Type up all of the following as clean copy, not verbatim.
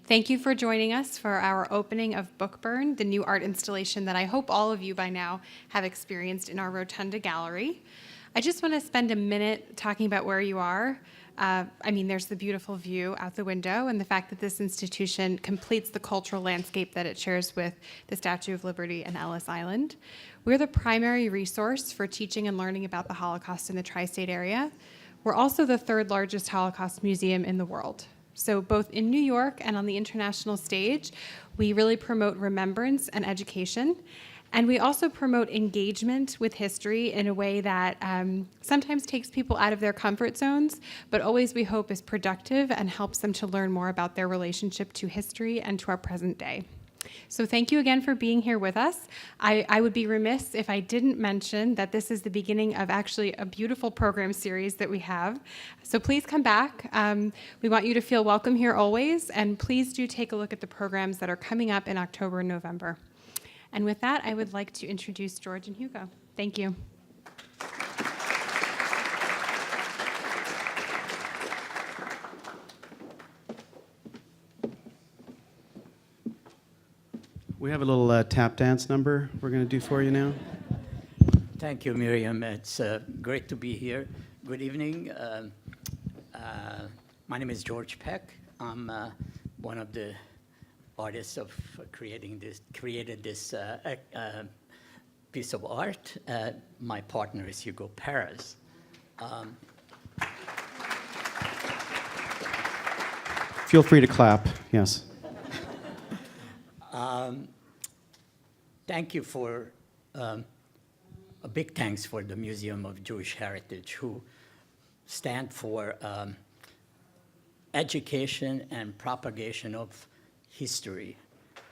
Thank you for joining us for our opening of BOOKBURN, the new art installation that I hope all of you by now have experienced in our Rotunda Gallery. I just want to spend a minute talking about where you are. There's the beautiful view out the window and the fact that this institution completes the cultural landscape that it shares with the Statue of Liberty and Ellis Island. We're the primary resource for teaching and learning about the Holocaust in the tri-state area. We're also the third largest Holocaust museum in the world. So both in New York and on the international stage, we really promote remembrance and education. And we also promote engagement with history in a way that sometimes takes people out of their comfort zones, but always we hope is productive and helps them to learn more about their relationship to history and to our present day. So thank you again for being here with us. I would be remiss if I didn't mention that this is the beginning of actually a beautiful program series that we have. So please come back. We want you to feel welcome here always, and please do take a look at the programs that are coming up in October and November. And with that, I would like to introduce George and Hugo. Thank you. We have a little tap dance number we're going to do for you now. Thank you, Miriam. It's great to be here. Good evening. My name is George Peck. I'm one of the artists of created this piece of art. My partner is Hugo Perez. Feel free to clap, yes. Thank you for, a big thanks for the Museum of Jewish Heritage, who stand for education and propagation of history,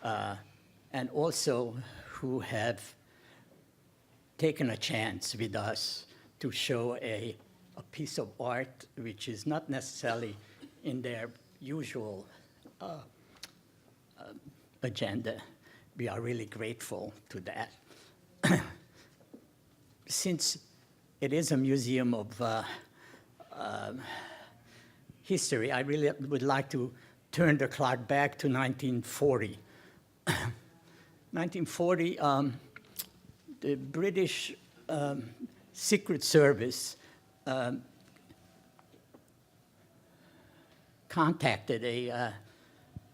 and also who have taken a chance with us to show a piece of art which is not necessarily in their usual agenda. We are really grateful to that. Since it is a museum of history, I really would like to turn the clock back to 1940. 1940, the British Secret Service contacted a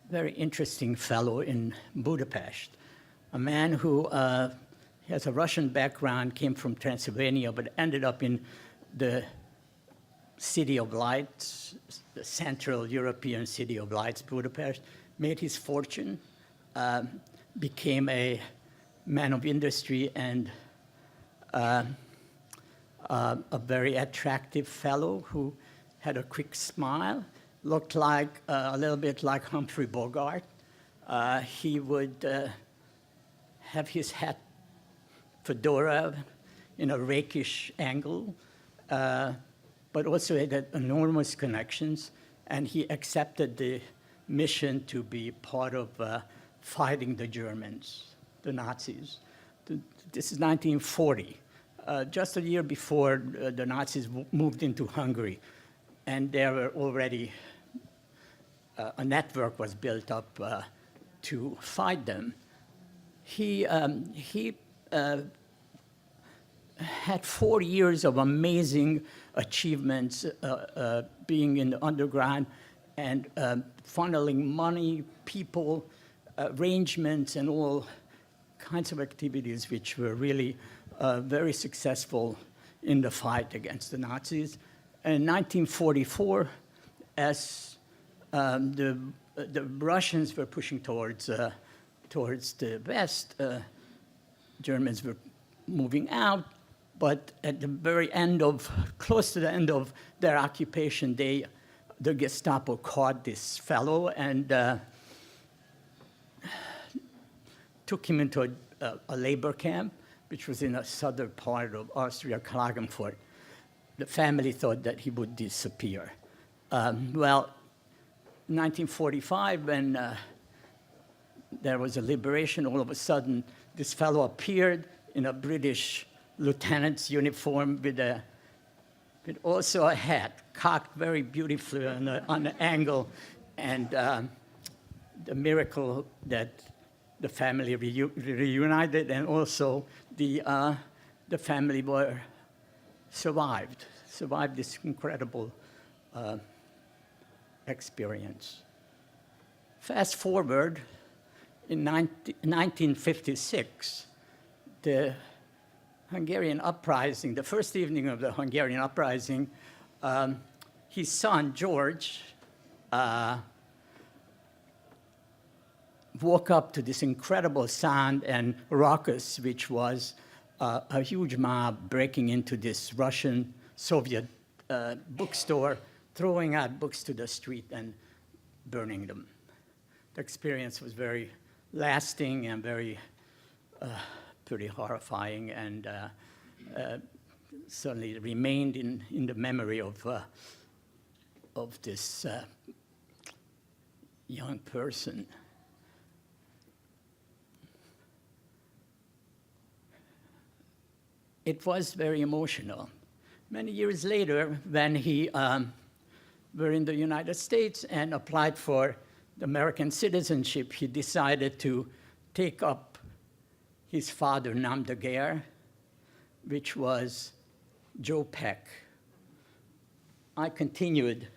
very interesting fellow in Budapest, a man who has a Russian background, came from Transylvania, but ended up in the City of Lights, the Central European City of Lights, Budapest, made his fortune, became a man of industry and a very attractive fellow who had a quick smile, looked like a little bit like Humphrey Bogart. He would have his hat fedora in a rakish angle, but also he had enormous connections, and he accepted the mission to be part of fighting the Germans, the Nazis. This is 1940, just a year before the Nazis moved into Hungary, and there were already a network was built up to fight them. He had 4 years of amazing achievements, being in the underground and funneling money, people, arrangements, and all kinds of activities which were really very successful in the fight against the Nazis. In 1944, as the Russians were pushing towards the west, Germans were moving out, but at the very end close to the end of their occupation, the Gestapo caught this fellow and took him into a labor camp, which was in a southern part of Austria, Klagenfurt. The family thought that he would disappear. Well, in 1945, when there was a liberation, all of a sudden, this fellow appeared in a British lieutenant's uniform with also a hat, cocked very beautifully on an angle. And the miracle that the family reunited, and also the family survived this incredible experience. Fast forward, in 1956, the Hungarian Uprising, the first evening of the Hungarian Uprising, his son, George, woke up to this incredible sound and ruckus, which was a huge mob breaking into this Russian Soviet bookstore, throwing out books to the street and burning them. The experience was very lasting and very pretty horrifying, and certainly remained in the memory of this young person. It was very emotional. Many years later, when he were in the United States and applied for the American citizenship, he decided to take up his father, nom de guerre, which was Joe Peck. I continued,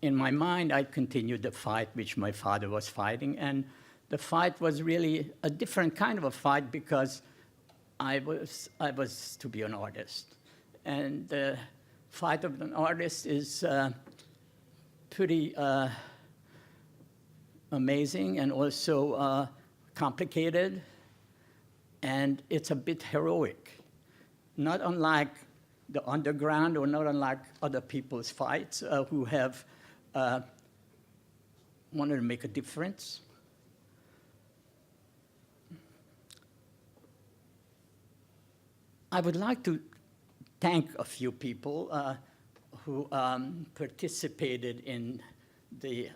in my mind, I continued the fight which my father was fighting, and the fight was really a different kind of a fight because I was to be an artist. And the fight of an artist is pretty amazing and also complicated, and it's a bit heroic. Not unlike the underground or not unlike other people's fights who have wanted to make a difference. I would like to thank a few people who participated in the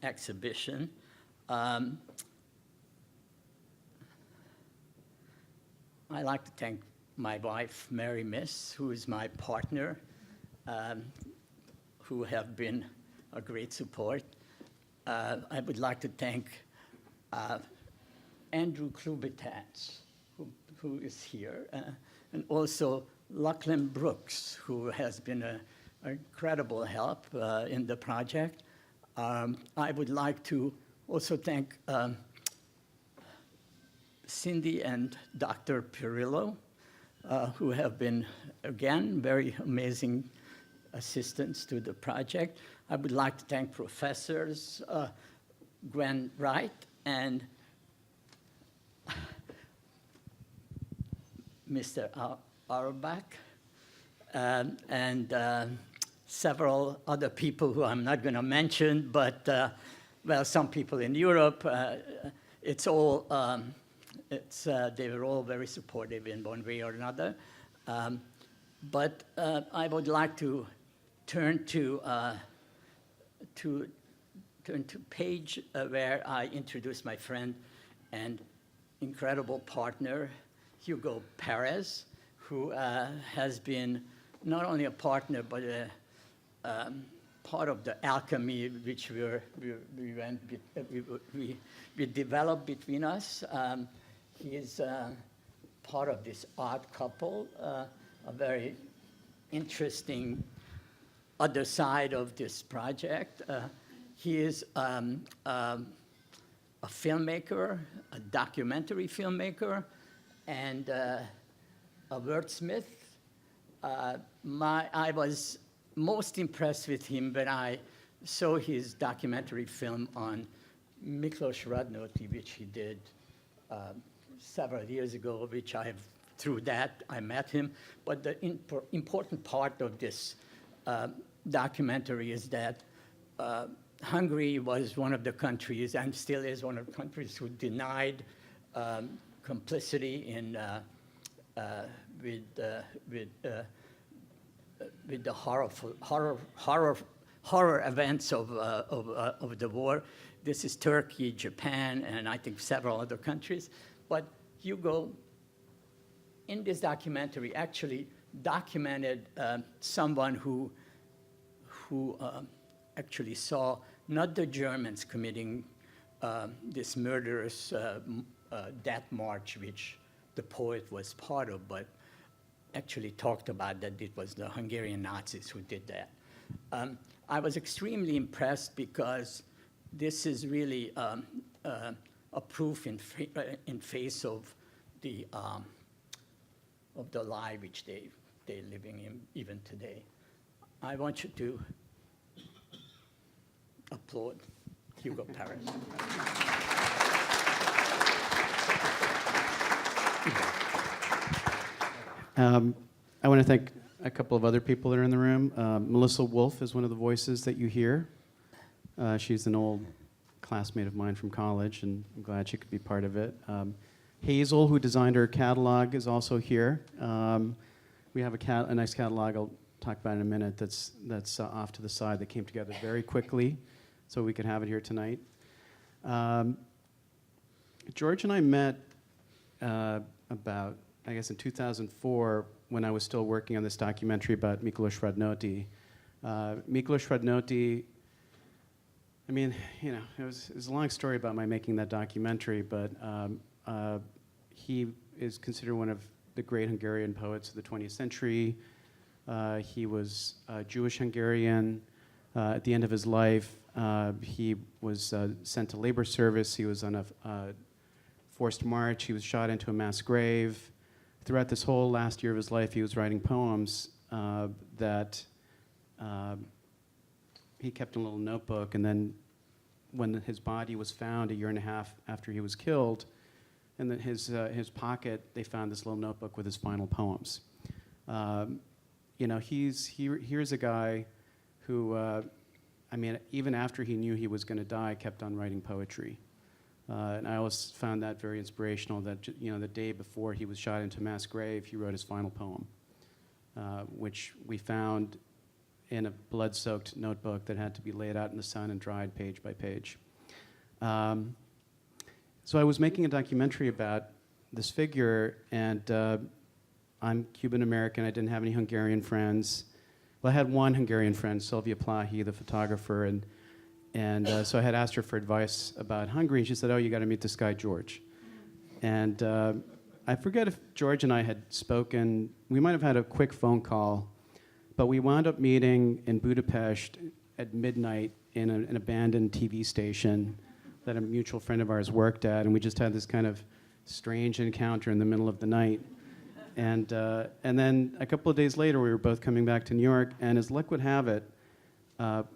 exhibition. I'd like to thank my wife, Mary Miss, who is my partner, who have been a great support. I would like to thank Andrew Klubetats, who is here, and also Lachlan Brooks, who has been an incredible help in the project. I would like to also thank Cindy and Dr. Pirillo, who have been, again, very amazing assistants to the project. I would like to thank professors Gwen Wright and Mr. Auerbach, and several other people who I'm not going to mention, but, well, some people in Europe. It's all, they were all very supportive in one way or another. But I would like to turn to page where I introduce my friend and incredible partner, Hugo Perez, who has been not only a partner, but a part of the alchemy which we developed between us. He is part of this art couple, a very interesting other side of this project. He is a filmmaker, a documentary filmmaker, and a wordsmith. I was most impressed with him when I saw his documentary film on Miklos Radnoti, which he did several years ago, which through that I met him. But the important part of this documentary is that Hungary was one of the countries, and still is one of the countries, who denied complicity in with the horror events of the war. This is Turkey, Japan, and I think several other countries. But Hugo, in this documentary, actually documented someone who actually saw not the Germans committing this murderous death march, which the poet was part of, but actually talked about that it was the Hungarian Nazis who did that. I was extremely impressed because this is really a proof in face of the lie which they're living in even today. I want you to applaud Hugo Perez. I want to thank a couple of other people that are in the room. Melissa Wolf is one of the voices that you hear. She's an old classmate of mine from college, and I'm glad she could be part of it. Hazel, who designed our catalog, is also here. We have a nice catalog I'll talk about in a minute that's off to the side that came together very quickly so we could have it here tonight. George and I met about, I guess, in 2004 when I was still working on this documentary about Miklos Radnoti. Miklos Radnoti, I mean, you know, it was a long story about my making that documentary, but he is considered one of the great Hungarian poets of the 20th century. He was Jewish Hungarian. At the end of his life, he was sent to labor service. He was on a forced march. He was shot into a mass grave. Throughout this whole last year of his life, he was writing poems that he kept in a little notebook. And then when his body was found a year and a half after he was killed, in his pocket, they found this little notebook with his final poems. You know, here's a guy who, I mean, even after he knew he was going to die, kept on writing poetry. And I always found that very inspirational, that, you know, the day before he was shot into a mass grave, he wrote his final poem, which we found in a blood-soaked notebook that had to be laid out in the sun and dried page by page. So I was making a documentary about this figure, and I'm Cuban-American. I didn't have any Hungarian friends. Well, I had one Hungarian friend, Sylvia Plahy, the photographer, and so I had asked her for advice about Hungary, and she said, oh, you got to meet this guy, George. And I forget if George and I had spoken. We might have had a quick phone call, but we wound up meeting in Budapest at midnight in an abandoned TV station that a mutual friend of ours worked at, and we just had this kind of strange encounter in the middle of the night. And then a couple of days later, we were both coming back to New York, and as luck would have it,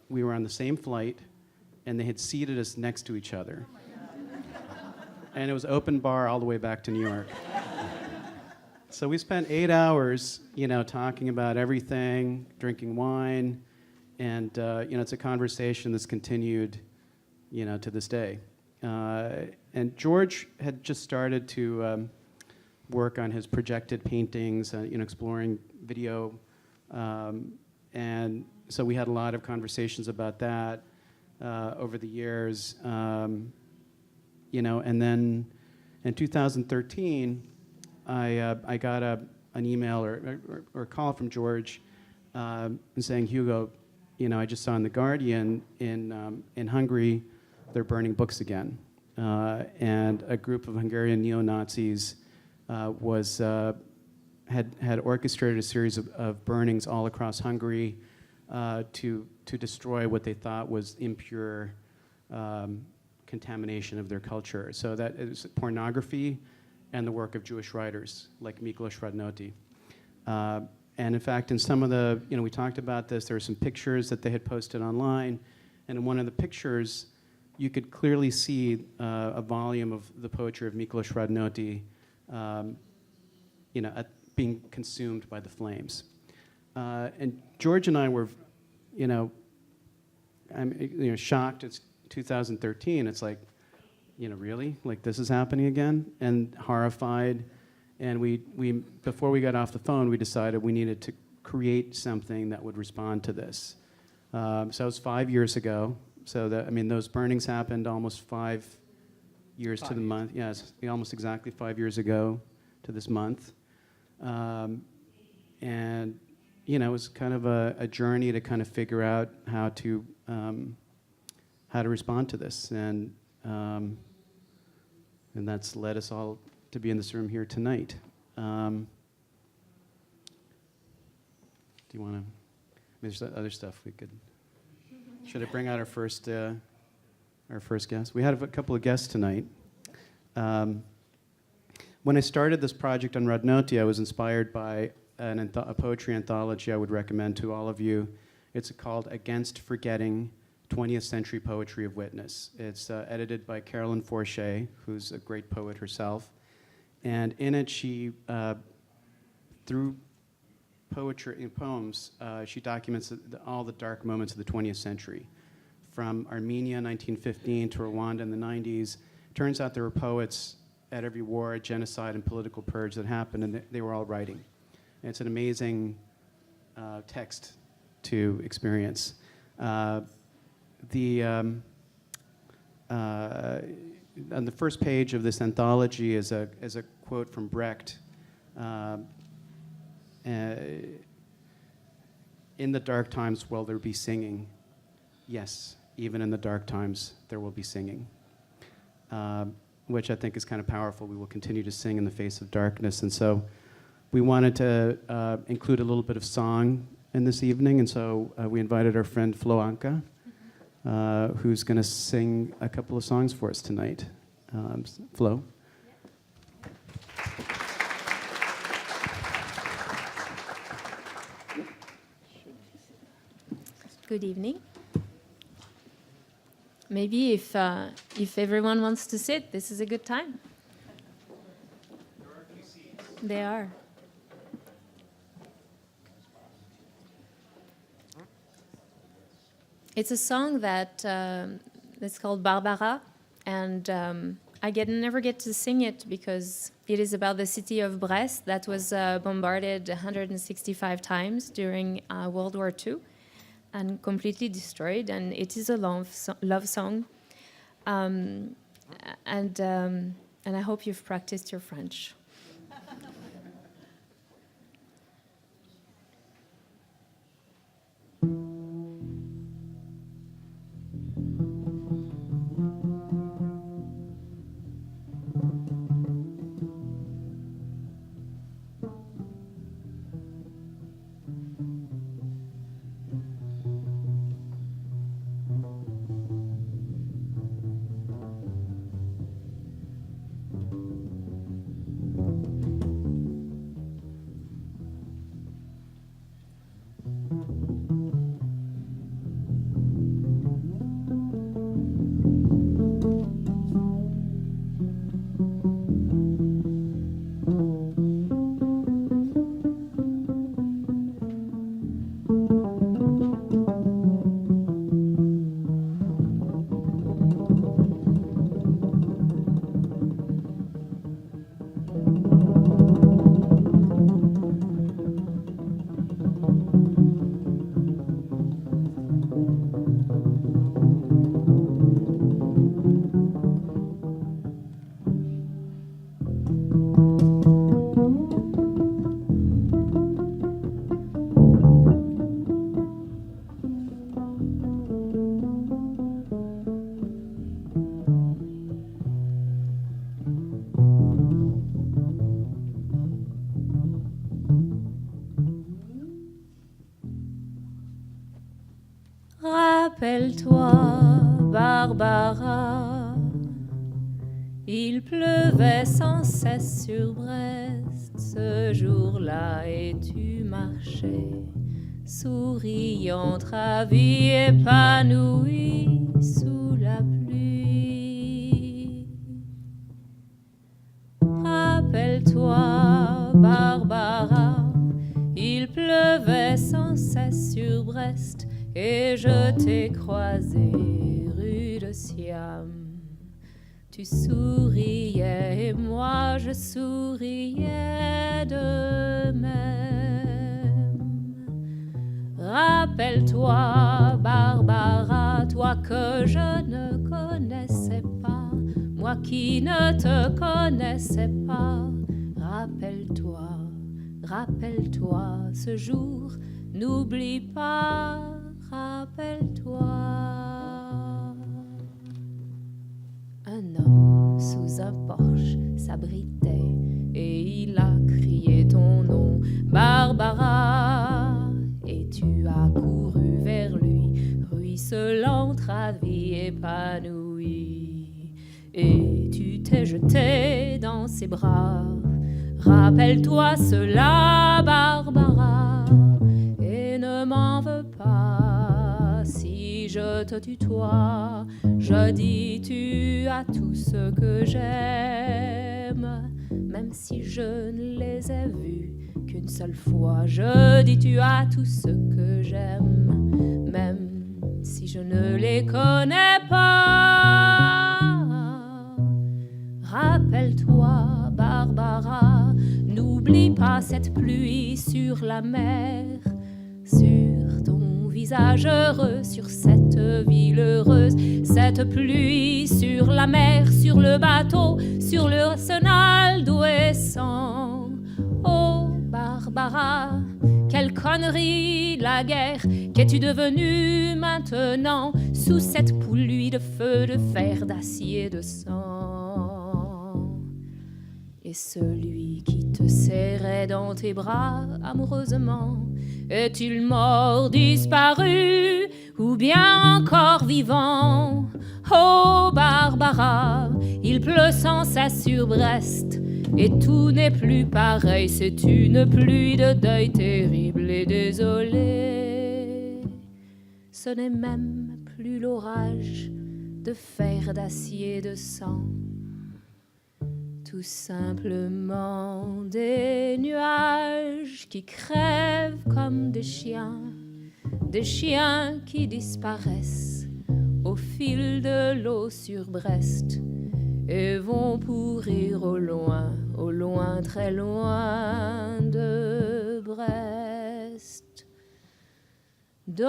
we were on the same flight, and they had seated us next to each other. And it was open bar all the way back to New York. So we spent 8 hours, you know, talking about everything, drinking wine, and you know, it's a conversation that's continued, you know, to this day. And George had just started to work on his projected paintings, you know, exploring video, and so we had a lot of conversations about that over the years, you know. And then in 2013, I got an email or a call from George saying, Hugo, you know, I just saw in The Guardian in Hungary, they're burning books again. And a group of Hungarian neo-Nazis had orchestrated a series of burnings all across Hungary to destroy what they thought was impure contamination of their culture. So that is pornography and the work of Jewish writers like Miklos Radnoti. And in fact, in some of the, you know, we talked about this, there were some pictures that they had posted online, and in one of the pictures, you could clearly see a volume of the poetry of Miklos Radnoti, you know, being consumed by the flames. And George and I were, you know, shocked. It's 2013. It's like, you know, really? Like, this is happening again? And horrified. And we before we got off the phone, we decided we needed to create something that would respond to this. So it was 5 years ago. So that, I mean, those burnings happened almost 5 years to the month. Yes, almost exactly 5 years ago to this month. And, you know, it was kind of a journey to kind of figure out how how to respond to this. And that's led us all to be in this room here tonight. Do you want to? There's other stuff we could. Should I bring out our first guest? We had a couple of guests tonight. When I started this project on Radnoti, I was inspired by a poetry anthology I would recommend to all of you. It's called Against Forgetting 20th Century Poetry of Witness. It's edited by Carolyn Forche, who's a great poet herself. And in it, she, through poetry and poems, she documents all the dark moments of the 20th century. From Armenia, 1915, to Rwanda in the 90s. Turns out there were poets at every war, genocide, and political purge that happened, and they were all writing. And it's an amazing text to experience. On the first page of this anthology is a quote from Brecht. In the dark times will there be singing? Yes, even in the dark times there will be singing. Which I think is kind of powerful. We will continue to sing in the face of darkness. And so we wanted to include a little bit of song in this evening, and so we invited our friend Flo Anka, who's going to sing a couple of songs for us tonight. Flo? Good evening. Maybe if everyone wants to sit, this is a good time. There are a few seats. They are. It's a song that it's called Barbara, and I never get to sing it because it is about the city of Brest that was bombarded 165 times during World War II. And completely destroyed, and it is a love song, and I hope you've practiced your French. Rappelle-toi, Barbara, il pleuvait sans cesse sur Brest ce jour-là et tu marchais, souriante, ravie, épanouie sous la pluie. Rappelle-toi, Barbara, il pleuvait sans cesse sur Brest et je t'ai croisé rue de Siam. Tu souriais et moi je souriais de même. Rappelle-toi, Barbara, toi que je ne connaissais pas, moi qui ne te connaissais pas. Rappelle-toi, rappelle-toi ce jour, n'oublie pas. Rappelle-toi. s'abritait et il a crié ton nom, Barbara, et tu as couru vers lui, ruisselante, ravie, épanouie, et tu t'es jeté dans ses bras. Rappelle-toi cela, Barbara, et ne m'en veux pas si je te tutoie. Je dis tu as tout ce que j'aime, même si je ne les ai vus qu'une seule fois. Je dis tu as tout ce que j'aime, même si je ne les connais pas. Rappelle-toi, Barbara, n'oublie pas cette pluie sur la mer, sur ton visage heureux, sur cette ville heureuse, cette pluie sur la mer, sur le bateau, sur le arsenal d'Ouessant. Oh, Barbara, quelle connerie la guerre, qu'es-tu devenue maintenant, sous cette pluie de feu, de fer, d'acier, de sang? Et celui qui te serrait dans tes bras amoureusement, est-il mort, disparu, ou bien encore vivant? Oh Barbara, il pleut sans cesse sur Brest, et tout n'est plus pareil, c'est une pluie de deuil terrible et désolé. Ce n'est même plus l'orage de fer, d'acier, de sang, tout simplement des nuages qui crèvent comme des chiens qui disparaissent au fil de l'eau sur Brest et vont pourrir au loin, très loin de Brest, dont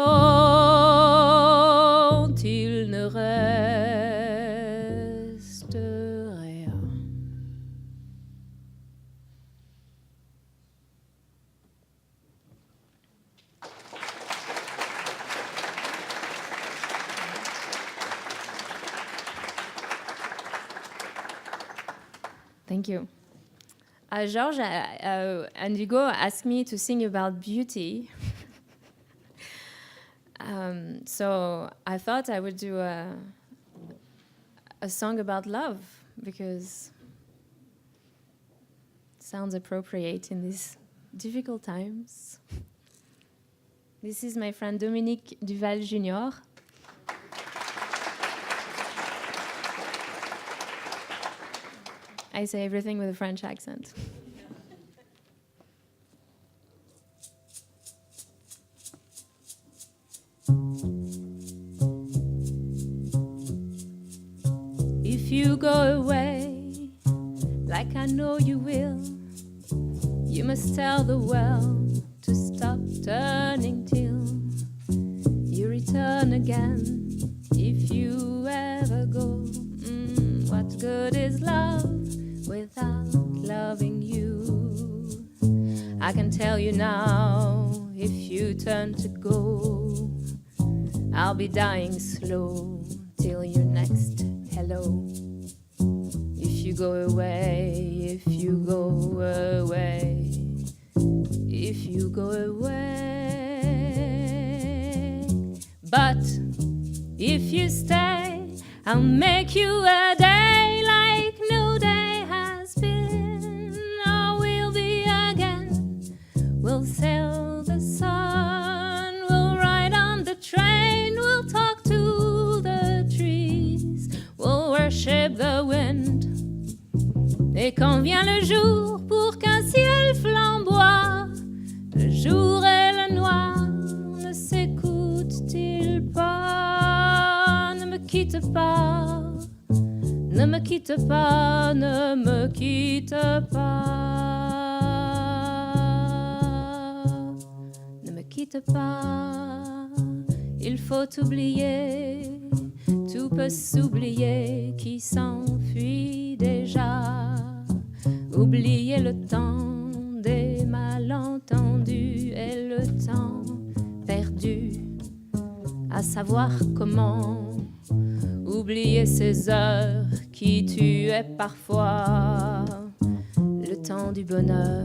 il ne reste rien. Thank you. George and Hugo asked me to sing about beauty. So I thought I would do a song about love because it sounds appropriate in these difficult times. This is my friend Dominique Duval Jr. I say everything with a French accent. If you go away, like I know you will, you must tell the world to stop turning till you return again. If you ever go, what good is love without loving you? I can tell you now, if you turn to go, I'll be dying slow till your next hello. If you go away, if you go away, if you go away. But if you stay, I'll make you a day like no day has been. Oh, we'll be again. We'll sail the sun. We'll ride on the train. We'll talk to the trees. We'll worship the wind. Et quand vient le jour pour qu'un ciel flamboie, le jour et le noir ne s'écoutent-ils pas? Ne me quitte pas, ne me quitte pas, ne me quitte pas, ne me quitte pas. Il faut oublier, tout peut s'oublier qui s'enfuit déjà. Oublier le temps des malentendus et le temps perdu à savoir comment oublier ces heures qui tuaient parfois. temps du bonheur,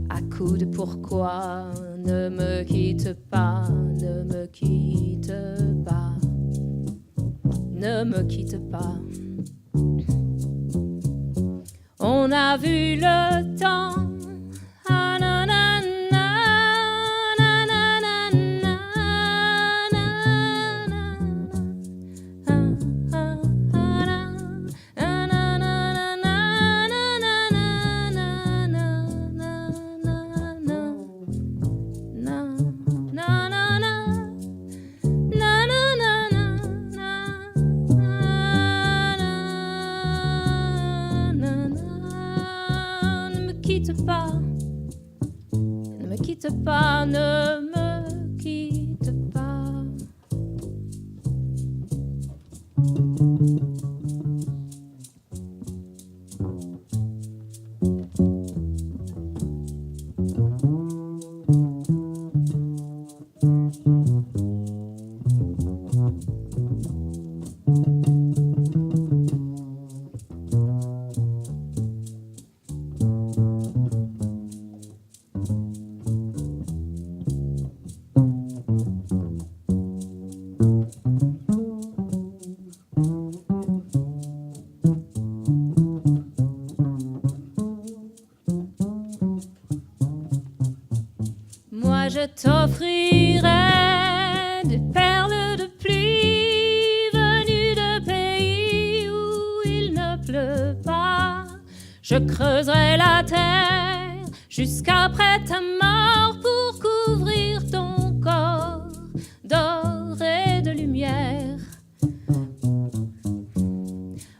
à coups de pourquoi, ne me quitte pas, ne me quitte pas, ne me quitte pas. On a vu le temps. Ah, na, na, na, na, na, na, na, na, na. Ah, ah, ah, na. Ah, na, na, na, na, na, na, na, na, na, na, na. Na, na, na, na. Na, na, na, na, na, na, na. Ne me quitte pas, ne me quitte pas, ne me quitte pas. Moi je t'offrirai des perles de pluie venues de pays où il ne pleut pas. Je creuserai la terre jusqu'après ta mort pour couvrir ton corps d'or et de lumière.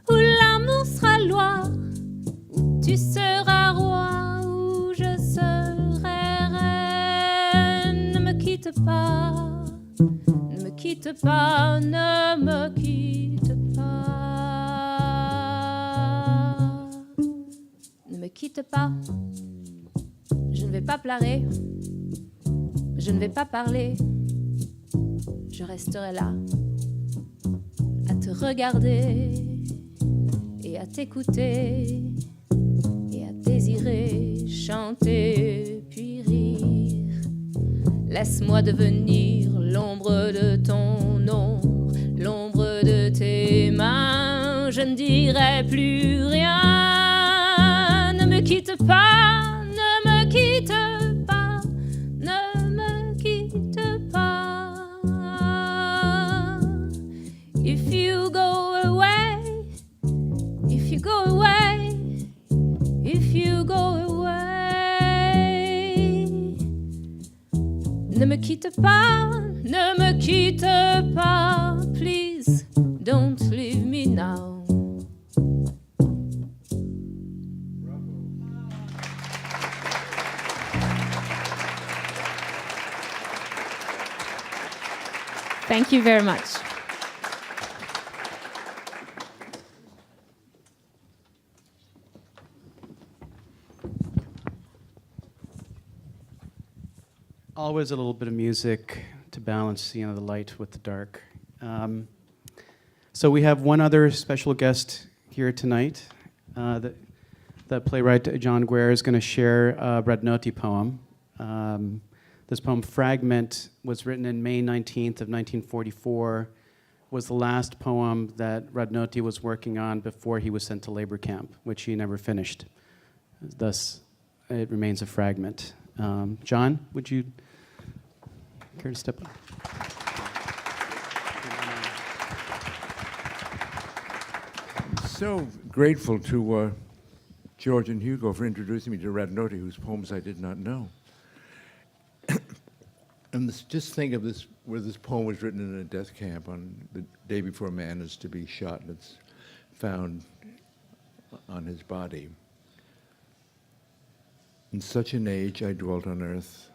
Où l'amour sera loi, où tu seras roi, où je serai reine. Ne me quitte pas, ne me quitte pas, ne me quitte pas. Ne me quitte pas, je ne vais pas pleurer, je ne vais pas parler, je resterai là à te regarder et à t'écouter et à désirer, chanter puis rire. Laisse-moi devenir l'ombre de ton ombre, l'ombre de tes mains. Je ne dirai plus rien. Ne me quitte pas, ne me quitte pas, ne me quitte pas. If you go away, if you go away, if you go away. Ne me quitte pas, ne me quitte pas. Please don't leave me now. Thank you very much. Always a little bit of music to balance, the light with the dark. So we have one other special guest here tonight. The playwright John Guare is going to share a Radnoti poem. This poem, Fragment, was written in May 19th of 1944, was the last poem that Radnoti was working on before he was sent to labor camp, which he never finished. Thus, it remains a fragment. John, would you care to step up? So grateful to George and Hugo for introducing me to Radnoti, whose poems I did not know. And just think of this, where this poem was written in a death camp on the day before a man is to be shot, and it's found on his body. In such an age I dwelt on earth,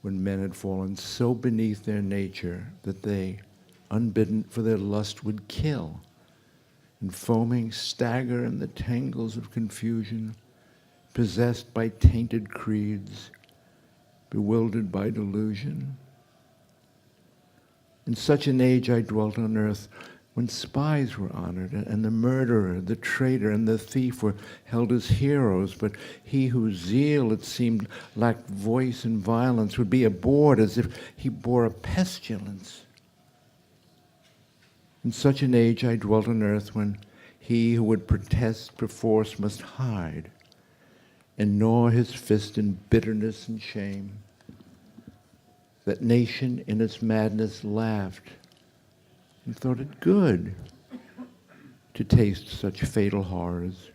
when men had fallen so beneath their nature that they, unbidden for their lust, would kill, and foaming stagger in the tangles of confusion, possessed by tainted creeds, bewildered by delusion. In such an age I dwelt on earth, when spies were honored, and the murderer, the traitor, and the thief were held as heroes, but he whose zeal, it seemed, lacked voice and violence would be abhorred as if he bore a pestilence. In such an age I dwelt on earth when he who would protest perforce must hide and gnaw his fist in bitterness and shame. That nation in its madness laughed and thought it good to taste such fatal horrors,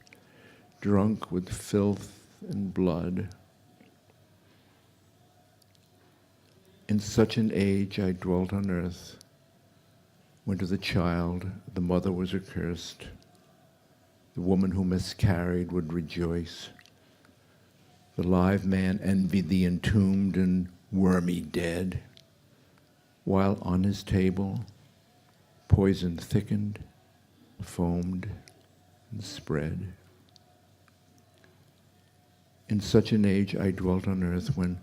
drunk with filth and blood. In such an age I dwelt on earth, when to the child the mother was accursed, the woman who miscarried would rejoice, the live man envied the entombed and wormy dead, while on his table poison thickened, foamed, and spread. In such an age I dwelt on earth when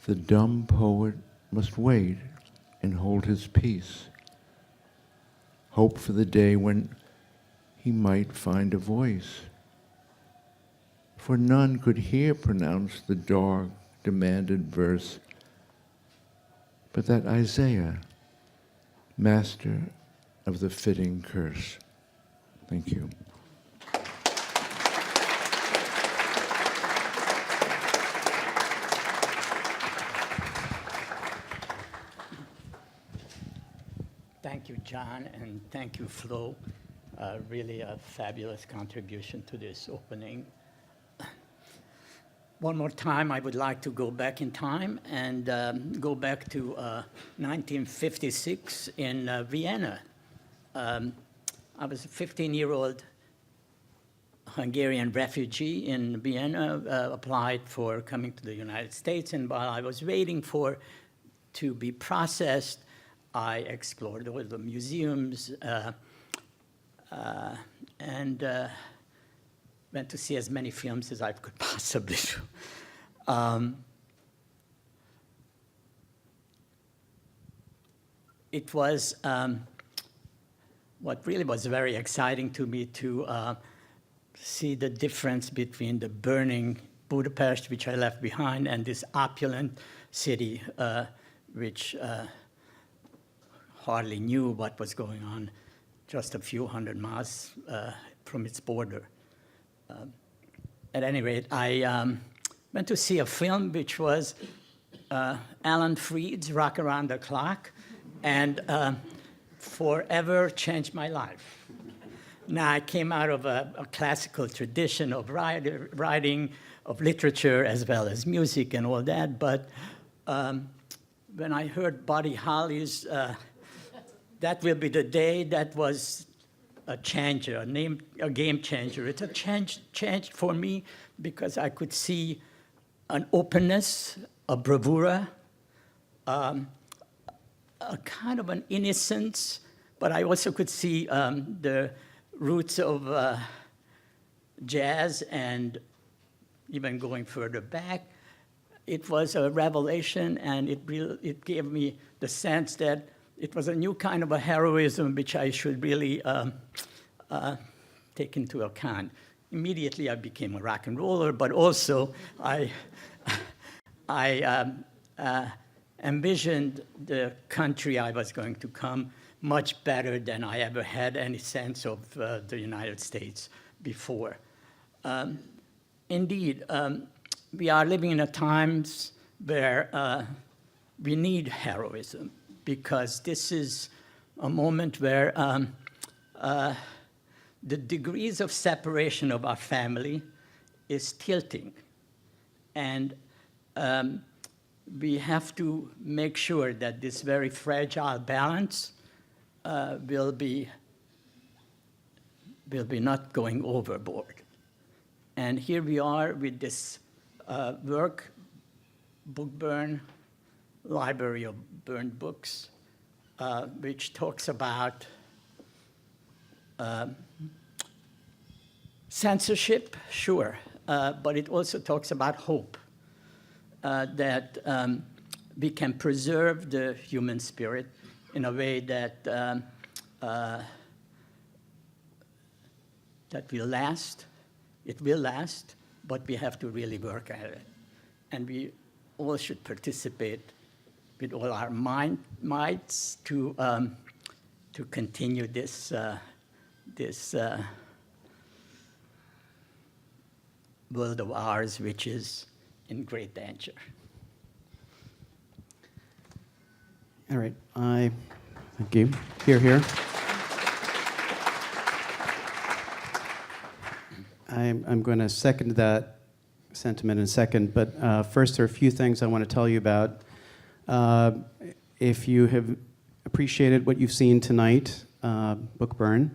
the dumb poet must wait and hold his peace, hope for the day when he might find a voice. For none could here pronounce the dark, demanded verse, but that Isaiah, master of the fitting curse. Thank you. Thank you, John, and thank you, Flo. Really a fabulous contribution to this opening. One more time, I would like to go back in time and go back to 1956 in Vienna. I was a 15-year-old Hungarian refugee in Vienna, applied for coming to the United States, and while I was waiting to be processed, I explored all the museums and went to see as many films as I could possibly do. It was what really was very exciting to me to see the difference between the burning Budapest, which I left behind, and this opulent city, which hardly knew what was going on just a few hundred miles from its border. At any rate, I went to see a film which was Alan Freed's Rock Around the Clock, and forever changed my life. Now, I came out of a classical tradition of writing, of literature, as well as music and all that, but when I heard Buddy Holly's That Will Be the Day, that was a changer, a game changer. It's a change for me because I could see an openness, a bravura, a kind of an innocence, but I also could see the roots of jazz and even going further back. It was a revelation, and it gave me the sense that it was a new kind of a heroism which I should really take into account. Immediately, I became a rock and roller, but also I envisioned the country I was going to come much better than I ever had any sense of the United States before. Indeed, we are living in a times where we need heroism, because this is a moment where the degrees of separation of our family is tilting. And we have to make sure that this very fragile balance will be not going overboard. And here we are with this work, BOOKBURN, Library of Burned Books, which talks about censorship, sure, but it also talks about hope, that we can preserve the human spirit in a way that that will last. It will last, but we have to really work at it. And we all should participate with all our mights to continue this world of ours, which is in great danger. All right, thank you. Here. I'm going to second that sentiment in a second, but first there are a few things I want to tell you about. If you have appreciated what you've seen tonight, BOOKBURN,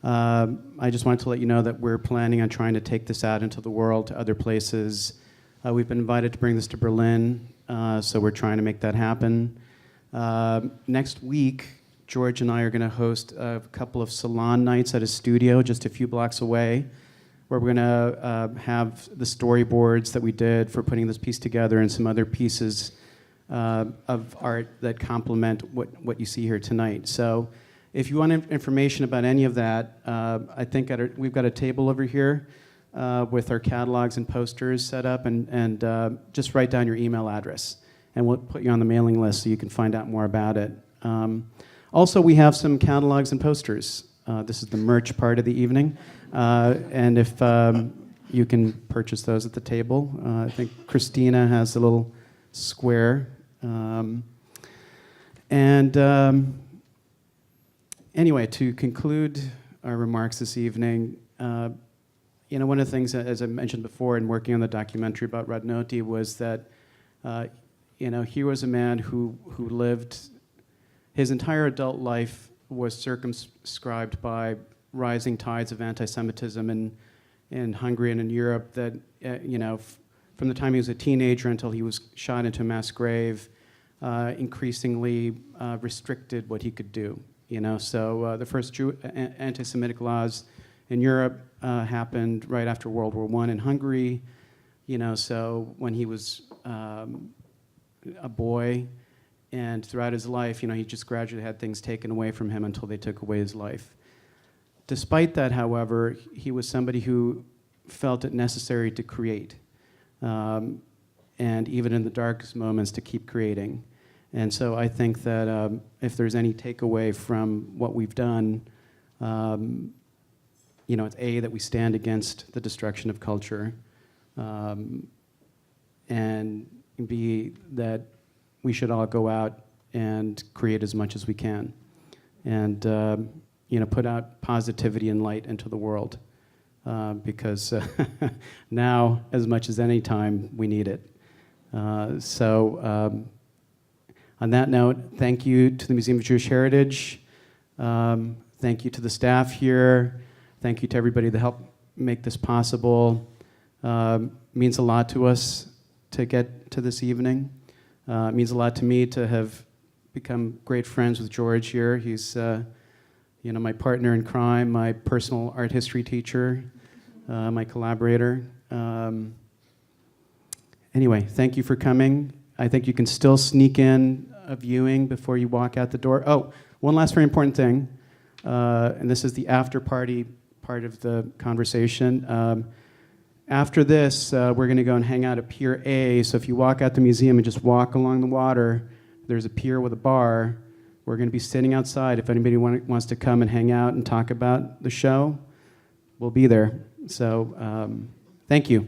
I just wanted to let you know that we're planning on trying to take this out into the world, to other places. We've been invited to bring this to Berlin, so we're trying to make that happen. Next week, George and I are going to host a couple of salon nights at a studio just a few blocks away, where we're going to have the storyboards that we did for putting this piece together and some other pieces of art that complement what you see here tonight. So if you want information about any of that, I think we've got a table over here with our catalogs and posters set up, and just write down your email address, and we'll put you on the mailing list so you can find out more about it. Also, we have some catalogs and posters. This is the merch part of the evening. And if you can purchase those at the table. I think Christina has a little square. Anyway, to conclude our remarks this evening, one of the things, as I mentioned before in working on the documentary about Radnoti, was that he was a man who lived, his entire adult life was circumscribed by rising tides of anti-Semitism in Hungary and in Europe that, from the time he was a teenager until he was shot into a mass grave, increasingly restricted what he could do. So the first anti-Semitic laws in Europe happened right after World War I in Hungary. So when he was a boy, and throughout his life, he just gradually had things taken away from him until they took away his life. Despite that, however, he was somebody who felt it necessary to create, and even in the darkest moments to keep creating. And so I think that if there's any takeaway from what we've done, it's A, that we stand against the destruction of culture, and B, that we should all go out and create as much as we can, and put out positivity and light into the world, because now, as much as any time, we need it. So on that note, thank you to the Museum of Jewish Heritage. Thank you to the staff here. Thank you to everybody that helped make this possible. Means a lot to us to get to this evening. It means a lot to me to have become great friends with George here. He's my partner in crime, my personal art history teacher, my collaborator. Anyway, thank you for coming. I think you can still sneak in a viewing before you walk out the door. Oh, one last very important thing, and this is the after party part of the conversation. After this, we're going to go and hang out at Pier A. So if you walk out the museum and just walk along the water, there's a pier with a bar. We're going to be sitting outside. If anybody wants to come and hang out and talk about the show, we'll be there. So thank you.